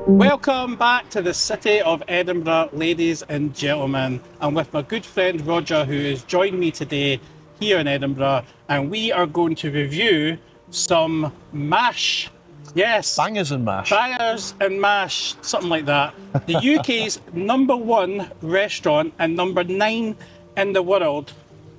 Welcome back to the city of Edinburgh, ladies and gentlemen. I'm with my good friend Roger, who has joined me today here in Edinburgh, and we are going to review some mash. Yes. Bangers and mash. Bangers and mash, something like that. The UK's #1 restaurant and #9 in the world.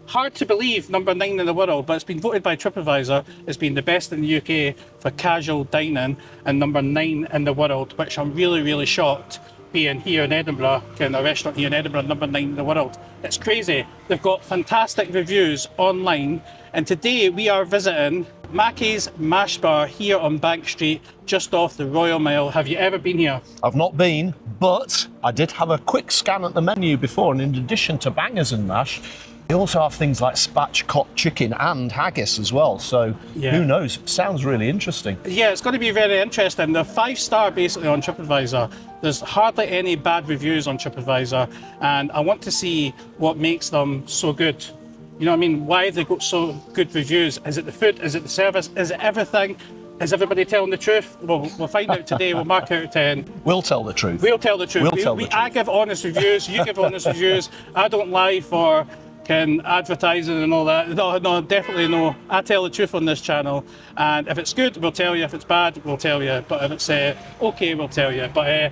Hard to believe, #9 in the world, but it's been voted by Tripadvisor as being the best in the UK for casual dining and #9 in the world, which I'm really, really shocked being here in Edinburgh, in a restaurant here in Edinburgh, #9 in the world. It's crazy. They've got fantastic reviews online, and today we are visiting Makars Mash Bar here on Bank Street, just off the Royal Mile. Have you ever been here? I've not been, but I did have a quick scan at the menu before, and in addition to bangers and mash, they also have things like spatchcock chicken and haggis as well, so who knows? Sounds really interesting. Yeah, it's going to be very interesting. They're 5-star basically on Tripadvisor. There's hardly any bad reviews on Tripadvisor, and I want to see what makes them so good. You know what I mean? Why have they got so good reviews? Is it the food? Is it the service? Is it everything? Is everybody telling the truth? We'll find out today. We'll mark out of 10. We'll tell the truth. We'll tell the truth. I give honest reviews. You give honest reviews. I don't lie for advertising and all that. No, definitely no. I tell the truth on this channel, and if it's good, we'll tell you. If it's bad, we'll tell you. But if it's okay, we'll tell you. But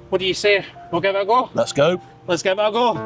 what do you say? We'll give it a go? Let's go. Let's give it a go.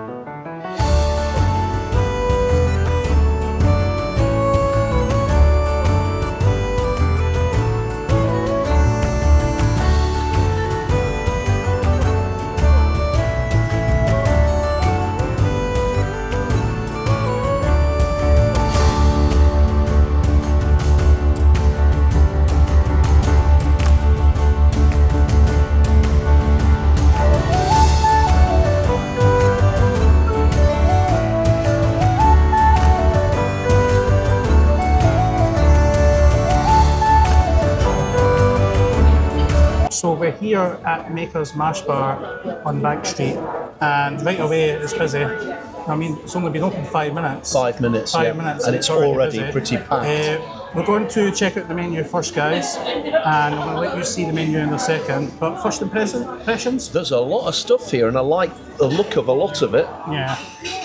So we're here at Makars Mash Bar on Bank Street, and right away it's busy. I mean, it's only been open 5 minutes. 5 minutes, 5 minutes, and it's already pretty packed. We're going to check out the menu first, guys, and I'm going to let you see the menu in a second. But first impressions? There's a lot of stuff here, and I like the look of a lot of it. Yeah,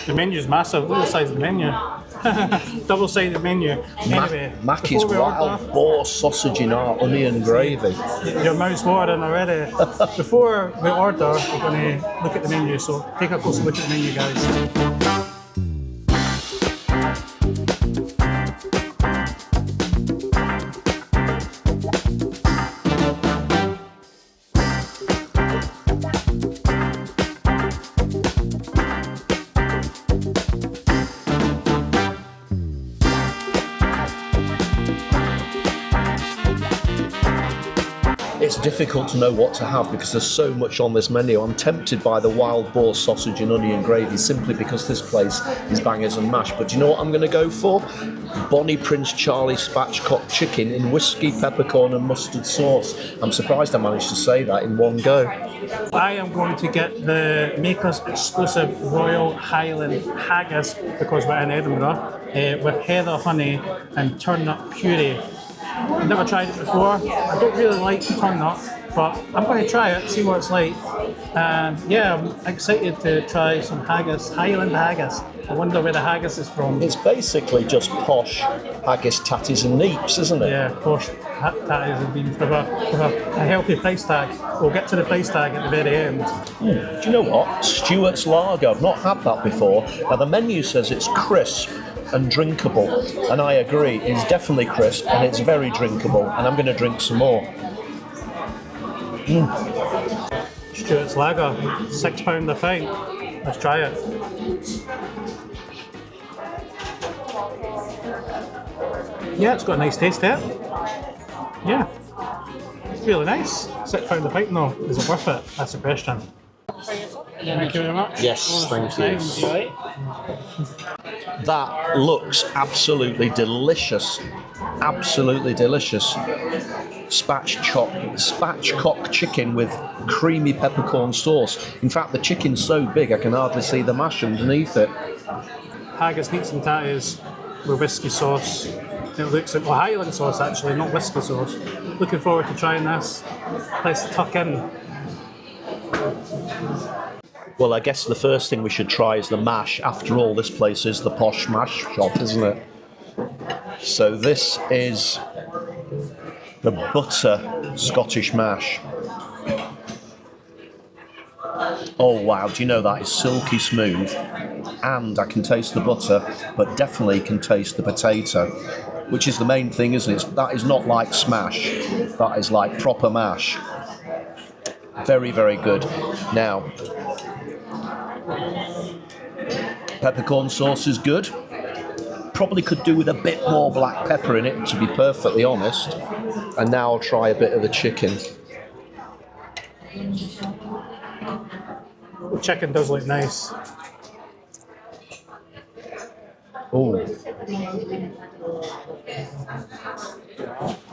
the menu's massive. Look at the size of the menu. Double-sided menu. Anyway, Mackie's wild boar sausage in our onion gravy. Your mouth's watering already. Before we order, we're going to look at the menu. So take a closer look at the menu, guys. It's difficult to know what to have because there's so much on this menu. I'm tempted by the wild boar sausage and onion gravy simply because this place is bangers and mash. But do you know what I'm going to go for? Bonnie Prince Charlie spatchcock chicken in whiskey, peppercorn and mustard sauce. I'm surprised I managed to say that in one go. I am going to get the Makars exclusive Royal Highland Haggis because we're in Edinburgh with heather honey and turnip puree. I've never tried it before. I don't really like turnip, but I'm going to try it, see what it's like. And yeah, I'm excited to try some haggis, Highland haggis. I wonder where the haggis is from. It's basically just posh haggis, tatties and neeps, isn't it? Yeah, posh tatties and beans with a healthy price tag. We'll get to the price tag at the very end. Do you know what? Stuart's Lager. I've not had that before. Now the menu says it's crisp and drinkable, and I agree. It's definitely crisp and it's very drinkable, and I'm going to drink some more. Stuart's Lager, £6 a pint. Let's try it. Yeah, it's got a nice taste to it. Yeah, it's really nice. £6 a pint though. Is it worth it? That's the question. Thank you very much. Yes, thank you. That looks absolutely delicious. Absolutely delicious. Spatchcock chicken with creamy peppercorn sauce. In fact, the chicken's so big I can hardly see the mash underneath it. Haggis, neeps and tatties. with whiskey sauce. It looks like Highland sauce actually, not whiskey sauce. Looking forward to trying this. Nice to tuck in. Well, I guess the first thing we should try is the mash. After all, this place is the posh mash shop, isn't it? So this is the butter Scottish mash. Oh wow, do you know that is silky smooth, and I can taste the butter, but definitely can taste the potato, which is the main thing, isn't it? That is not like smash, that is like proper mash. Very, very good. Now, peppercorn sauce is good. Probably could do with a bit more black pepper in it, to be perfectly honest. And now I'll try a bit of the chicken. The chicken does look nice. Oh,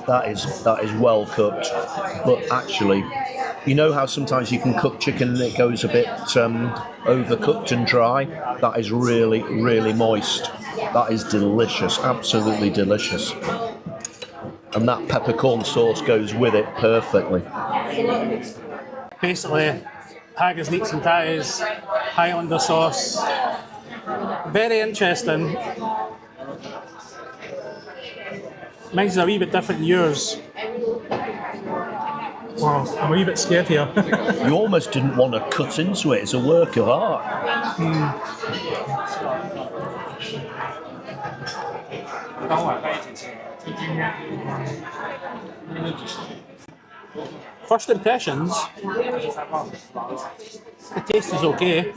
that is well cooked. But actually, you know how sometimes you can cook chicken and it goes a bit overcooked and dry? That is really, really moist. That is delicious, absolutely delicious. And that peppercorn sauce goes with it perfectly. Basically, haggis, neeps and tatties, Highlander sauce. Very interesting. Mine's a wee bit different than yours. Well, I'm a wee bit scared here. You almost didn't want to cut into it. It's a work of art. First impressions, the taste is okay.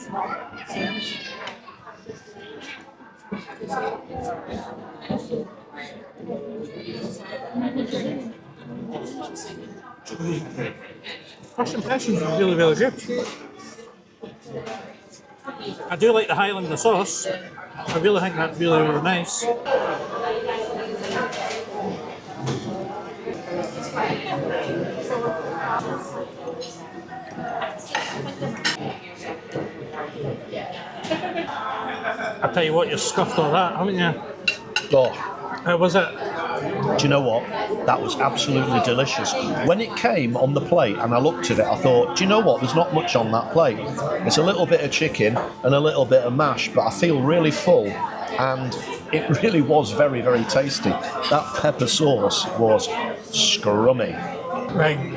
First impressions is really, really good. I do like the Highlander sauce. I really think that's really, really nice. I'll tell you what, you scuffed all that, haven't you? Oh, How was it? do you know what? That was absolutely delicious. When it came on the plate and I looked at it, I thought, do you know what? There's not much on that plate. It's a little bit of chicken and a little bit of mash, but I feel really full. And it really was very, very tasty. That pepper sauce was scrummy. Right,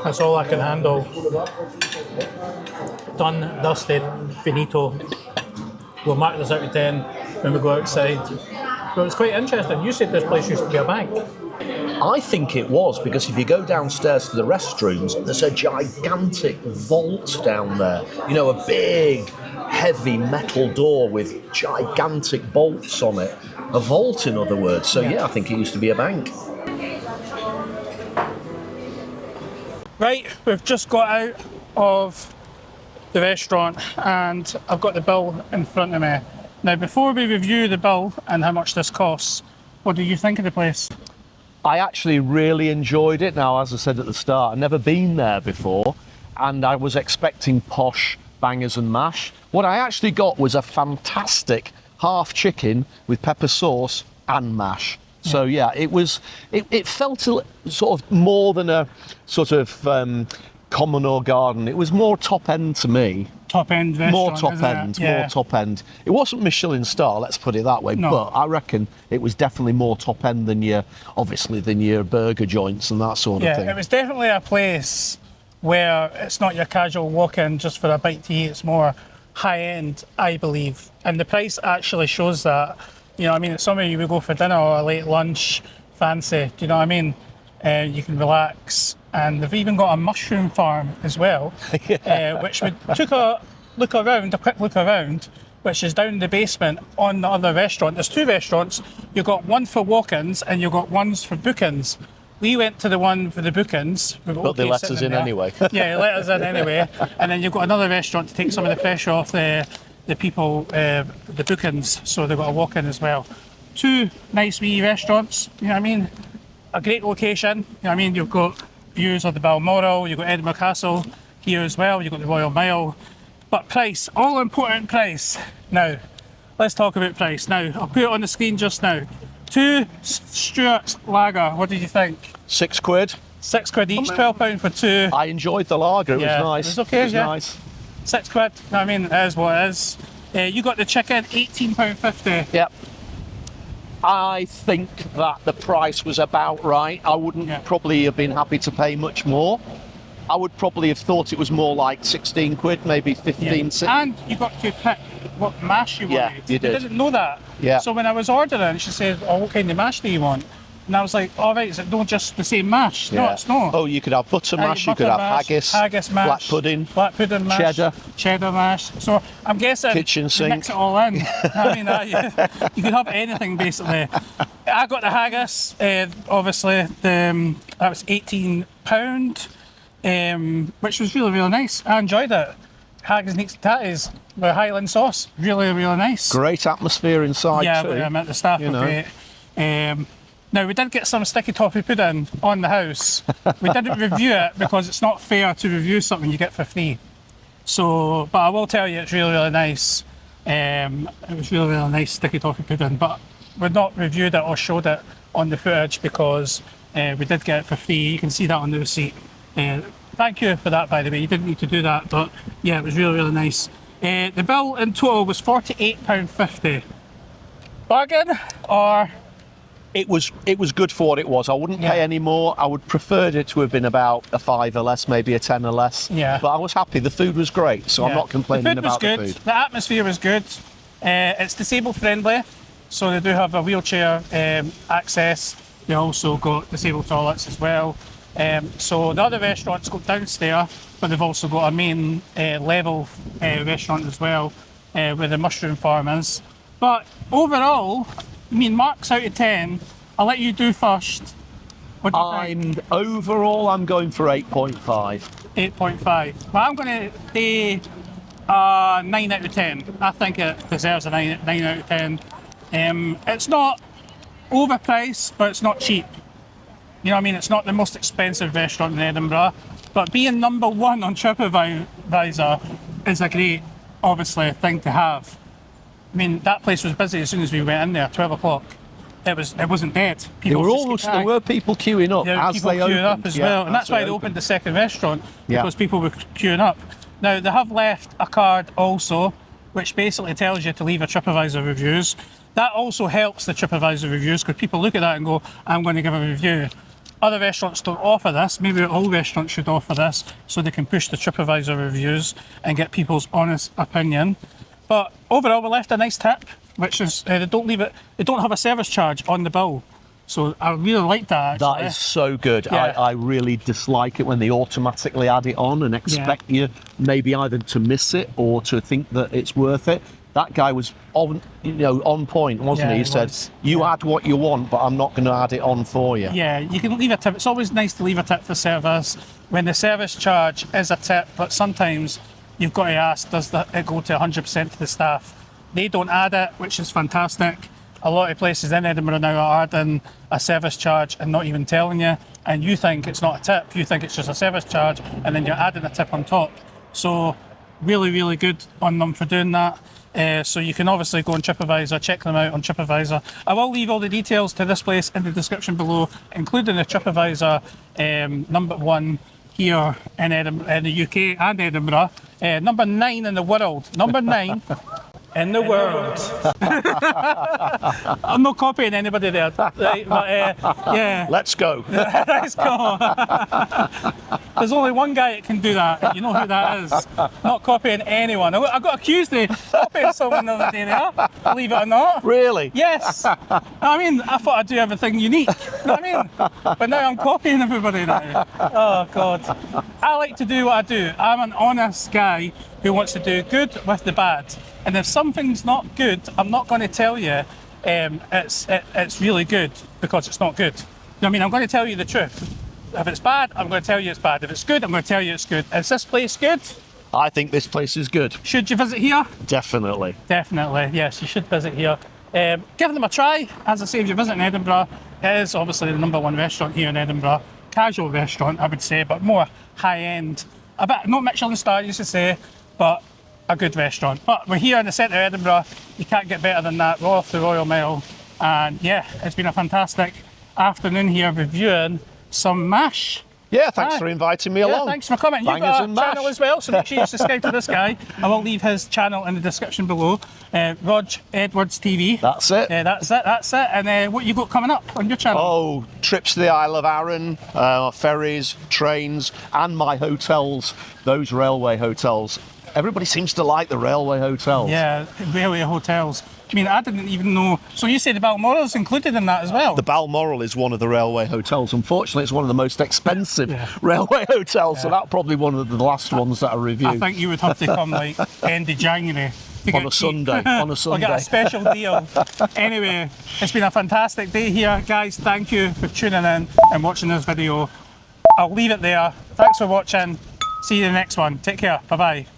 that's all I can handle. Done, dusted, finito. We'll mark this out of 10 when we go outside. But it's quite interesting. You said this place used to be a bank. I think it was, because if you go downstairs to the restrooms, there's a gigantic vault down there. You know, a big, heavy metal door with gigantic bolts on it. A vault, in other words. So yeah, I think it used to be a bank. Right, we've just got out of the restaurant and I've got the bill in front of me. Now, before we review the bill and how much this costs, what do you think of the place? I actually really enjoyed it. Now, as I said at the start, I've never been there before, and I was expecting posh bangers and mash. What I actually got was a fantastic half chicken with pepper sauce and mash. So yeah, it felt sort of more than a sort of common or garden. It was more top end to me. Top end restaurant, more top isn't end, it? Yeah. more top end. It wasn't Michelin star, let's put it that way, No. but I reckon it was definitely more top end than your burger joints and that sort of thing. Yeah, it was definitely a place where it's not your casual walk-in just for a bite to eat. It's more high end, I believe, and the price actually shows that. You know what I mean? Some of you would go for dinner or a late lunch, fancy. Do you know what I mean? You can relax, and they've even got a mushroom farm as well, which we took a quick look around, which is down in the basement on the other restaurant. There's two restaurants. You've got one for walk-ins and you've got ones for book-ins. We went to the one for the book-ins. But they let us in anyway. Yeah, let us in anyway. And then you've got another restaurant to take some of the pressure off the people, the book-ins, so they've got a walk-in as well. Two nice wee restaurants, you know what I mean? A great location, you know what I mean? You've got views of the Balmoral, you've got Edinburgh Castle here as well, you've got the Royal Mile. But price, all important price. Now, let's talk about price. Now, I'll put it on the screen just now. 2 Stewart's Lager, what did you think? £6. £6 each, £12 for 2. I enjoyed the lager, it was nice. It was okay, it was nice. £6, I mean, it is what it is. You got the chicken, £18.50. Yep. I think that the price was about right. I wouldn't probably have been happy to pay much more. I would probably have thought it was more like £16, maybe 15. And you got to pick what mash you wanted. Yeah, you did. I didn't know that. Yeah. So when I was ordering, she said, "Oh, what kind of mash do you want?" And I was like, "All right, is it not just the same mash?" No, it's not. Oh, you could have butter mash, you could have haggis mash, black pudding mash, cheddar mash. So I'm guessing kitchen sink. Mix it all in. I mean, you could have anything basically. I got the haggis. Obviously, that was £18, which was really, really nice. I enjoyed it. Haggis, neeps, tatties with Highland sauce. Really, really nice. Great atmosphere inside too. Yeah, but I meant the staff were great. Now, we did get some sticky toffee pudding on the house. We didn't review it because it's not fair to review something you get for free. So, but I will tell you, it's really, really nice. It was really, really nice sticky toffee pudding, but we've not reviewed it or showed it on the footage because we did get it for free. You can see that on the receipt. Thank you for that, by the way. You didn't need to do that, but yeah, it was really, really nice. The bill in total was £48.50. Bargain or? It was good for what it was. I wouldn't pay any more. I would preferred it to have been about a £5 less, maybe a £10 less. Yeah. But I was happy. The food was great, so I'm not complaining about the food. The atmosphere was good. It's disabled friendly, so they do have a wheelchair access. They also got disabled toilets as well. So the other restaurants go downstairs, but they've also got a main level restaurant as well, where the mushroom farm is. But overall, I mean, marks out of 10. I'll let you do first. What do you think? Overall, I'm going for 8.5. 8.5. Well, I'm going to say 9 out of 10. I think it deserves a 9 out of 10. It's not overpriced, but it's not cheap. You know what I mean? It's not the most expensive restaurant in Edinburgh, but being number 1 on Tripadvisor is a great, obviously, thing to have. I mean, that place was busy as soon as we went in there, 12 o'clock. It wasn't dead. There were people queuing up as they opened. Queuing up as well, and that's why they opened the second restaurant, because people were queuing up. Now, they have left a card also, which basically tells you to leave a Tripadvisor reviews. That also helps the Tripadvisor reviews, because people look at that and go, I'm going to give a review. Other restaurants don't offer this. Maybe all restaurants should offer this, so they can push the Tripadvisor reviews and get people's honest opinion. But overall, we left a nice tip, which is they don't have a service charge on the bill. So I really like that, actually. That is so good. Yeah. I really dislike it when they automatically add it on and expect you maybe either to miss it or to think that it's worth it. That guy was on point, wasn't he? He said, you add what you want, but I'm not going to add it on for you. Yeah, you can leave a tip. It's always nice to leave a tip for service when the service charge is a tip, but sometimes you've got to ask, does it go to 100% to the staff? They don't add it, which is fantastic. A lot of places in Edinburgh now are adding a service charge and not even telling you, and you think it's not a tip, you think it's just a service charge, and then you're adding a tip on top. So really, really good on them for doing that. So you can obviously go on Tripadvisor, check them out on Tripadvisor. I will leave all the details to this place in the description below, including the Tripadvisor number 1 here in the UK and Edinburgh. Number 9 in the world. Number 9 in the world. I'm not copying anybody there. Right, but, yeah. Let's go. Let's go. There's only one guy that can do that. You know who that is. Not copying anyone. I got accused of copying someone the other day there, believe it or not. Really? Yes. I mean, I thought I'd do everything unique. You know what I mean? But now I'm copying everybody now. Oh, God. I like to do what I do. I'm an honest guy who wants to do good with the bad. And if something's not good, I'm not going to tell you it's really good because it's not good. You know what I mean? I'm going to tell you the truth. If it's bad, I'm going to tell you it's bad. If it's good, I'm going to tell you it's good. Is this place good? I think this place is good. Should you visit here? Definitely. Definitely, yes, you should visit here. Give them a try. As I say, if you're visiting Edinburgh, it is obviously the number 1 restaurant here in Edinburgh. Casual restaurant, I would say, but more high-end. A bit, not Michelin star, you should say, but a good restaurant. But we're here in the centre of Edinburgh. You can't get better than that. We're off the Royal Mile. And yeah, it's been a fantastic afternoon here reviewing some mash. Yeah, thanks for inviting me along. Thanks for coming. You've got a channel as well, so make sure you subscribe to this guy. I will leave his channel in the description below. Rog Edwards TV. That's it. That's it. And what you got coming up on your channel? Oh, trips to the Isle of Arran, ferries, trains, and my hotels, those railway hotels. Everybody seems to like the railway hotels. Yeah, railway hotels. I mean, I didn't even know. So you said the Balmoral's included in that as well? The Balmoral is one of the railway hotels. Unfortunately, it's one of the most expensive railway hotels, so that's probably one of the last ones that I review. I think you would have to come like end of January. On a Sunday. We'll get a special deal. Anyway, it's been a fantastic day here. Guys, thank you for tuning in and watching this video. I'll leave it there. Thanks for watching. See you in the next one. Take care. Bye-bye.